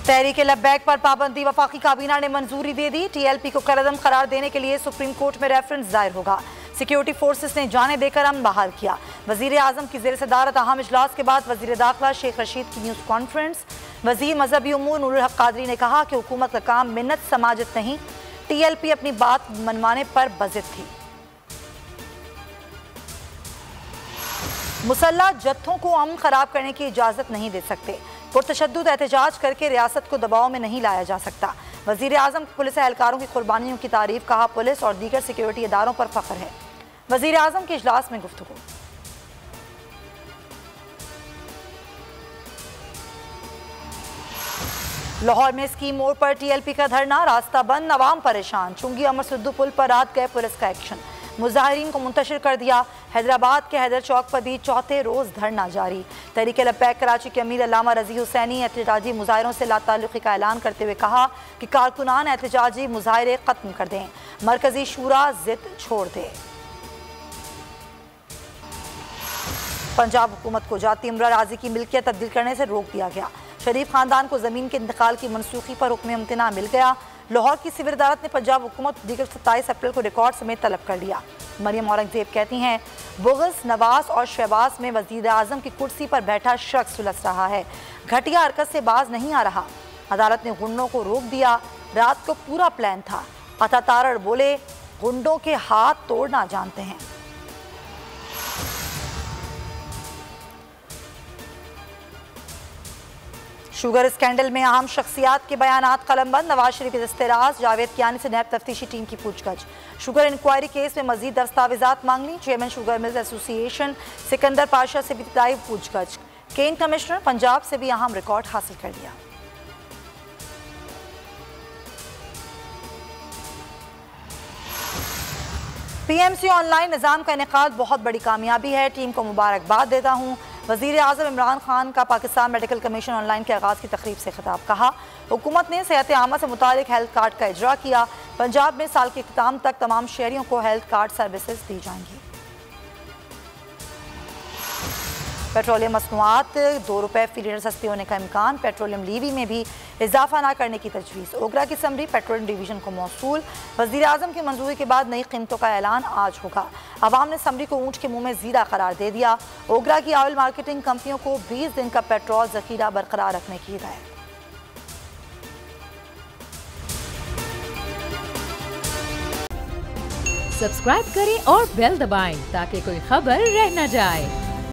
तहरीक लब्बैक पर पाबंदी वफाकी काबीना ने मंजूरी दे दी। TLP को कलअदम करार देने के लिए सुप्रीम कोर्ट में रेफरेंस दायर होगा। सिक्योरिटी फोर्सेस ने जाने देकर अमन बहाल किया। वजीर आजम की ज़ेर सदारत अहम इजलास के बाद वजीर दाखिला शेख रशीद की न्यूज़ कॉन्फ्रेंस। वजीर मजहबी उमूर नूरुल हक कादरी ने कहा कि हुकूमत का काम मिन्नत समाजत नहीं, TLP अपनी बात मनवाने पर बज़िद थी। मुसल्ला जत्थों को अमन खराब करने की इजाज़त नहीं दे सकते। पुरतशद्दुद एहतजाज करके रियासत को दबाव में नहीं लाया जा सकता। वज़ीर आज़म पुलिस एहलकारों की कुर्बानियों की तारीफ, कहा पुलिस और दीगर सिक्योरिटी इदारों पर फ़ख्र है। वज़ीर आज़म के इजलास में गुफ्तगू। लाहौर में स्कीम मोड़ पर TLP का धरना, रास्ता बंद, अवाम परेशान। चुंगी अमर सिद्धू पुल पर रात गए पुलिस का एक्शन, मुजाहिरीन को मुंतशिर कर दिया। हैदराबाद के हैदर चौक पर भी चौथे रोज धरना जारी। तहरीक लब्बैक कराची के अमीर अल्लामा रजी हुसैनी एहतजाजी मुजाहिरों से लाताल्लुकी का ऐलान करते हुए कहा कि कारकुनान एहतजाजी मुजाहिरे खत्म कर दें, मरकजी शूरा जिद छोड़ दे। पंजाब हुकूमत को जाती उम्रा राजी की मिल्कियत तब्दील करने से रोक दिया गया। शरीफ खानदान को ज़मीन के इंतकाल की मनसूखी पर हुक्म इम्तिना मिल गया। लाहौर की सिविल अदालत ने पंजाब हुकूमत दीगर 27 अप्रैल को रिकॉर्ड समेत तलब कर लिया। मरियम औरंगजेब कहती हैं बुग़्ज़, नवाज और शहबाज में वज़ीर आज़म की कुर्सी पर बैठा शख्स उलझ रहा है, घटिया हरकत से बाज नहीं आ रहा। अदालत ने गुंडों को रोक दिया, रात को पूरा प्लान था। अता तारड़ बोले गुंडों के हाथ तोड़ना जानते हैं। शुगर स्कैंडल में अहम शख्सियात के बयानात कलमबंद। नवाज शरीफ के दस्तराज, जावेद कियानी से नैब तफ्तीशी टीम की पूछताछ। शुगर इंक्वायरी केस में मजीद दस्तावेजात मांग ली। Chairman sugar mills association Sikandar Pasha से भी इब्तदाई पूछताछ। केन कमिश्नर पंजाब से भी अहम रिकॉर्ड हासिल कर लिया। PMC ऑनलाइन निज़ाम का इनेकाद बहुत बड़ी कामयाबी है, टीम को मुबारकबाद देता हूँ। वज़ीर आज़म इमरान खान का पाकिस्तान मेडिकल कमीशन ऑनलाइन के आगाज़ की तकरीब से खिताब, कहा हुकूमत ने सेहत आमा से मुतालिक हेल्थ कार्ड का इजरा किया। पंजाब में साल के इख्तिताम तक तमाम शहरियों को हेल्थ कार्ड सर्विसेज दी जाएंगी। पेट्रोलियम मसनूआत 2 रुपये फी लीटर सस्ती होने का इम्कान। पेट्रोलियम लीवी में भी इजाफा न करने की तजवीज़। ओगरा की समरी पेट्रोलियम डिवीजन को मौसूल। वज़ीर आज़म की मंजूरी के बाद नई कीमतों का ऐलान आज होगा। अवाम ने समरी को ऊँट के मुँह में ज़ीरा करार दे दिया। ओगरा की ऑयल मार्केटिंग कंपनियों को 20 दिन का पेट्रोल ज़ख़ीरा बरकरार रखने की हिदायत। सब्सक्राइब करें और बेल दबाएं ताकि कोई खबर रह न जाए।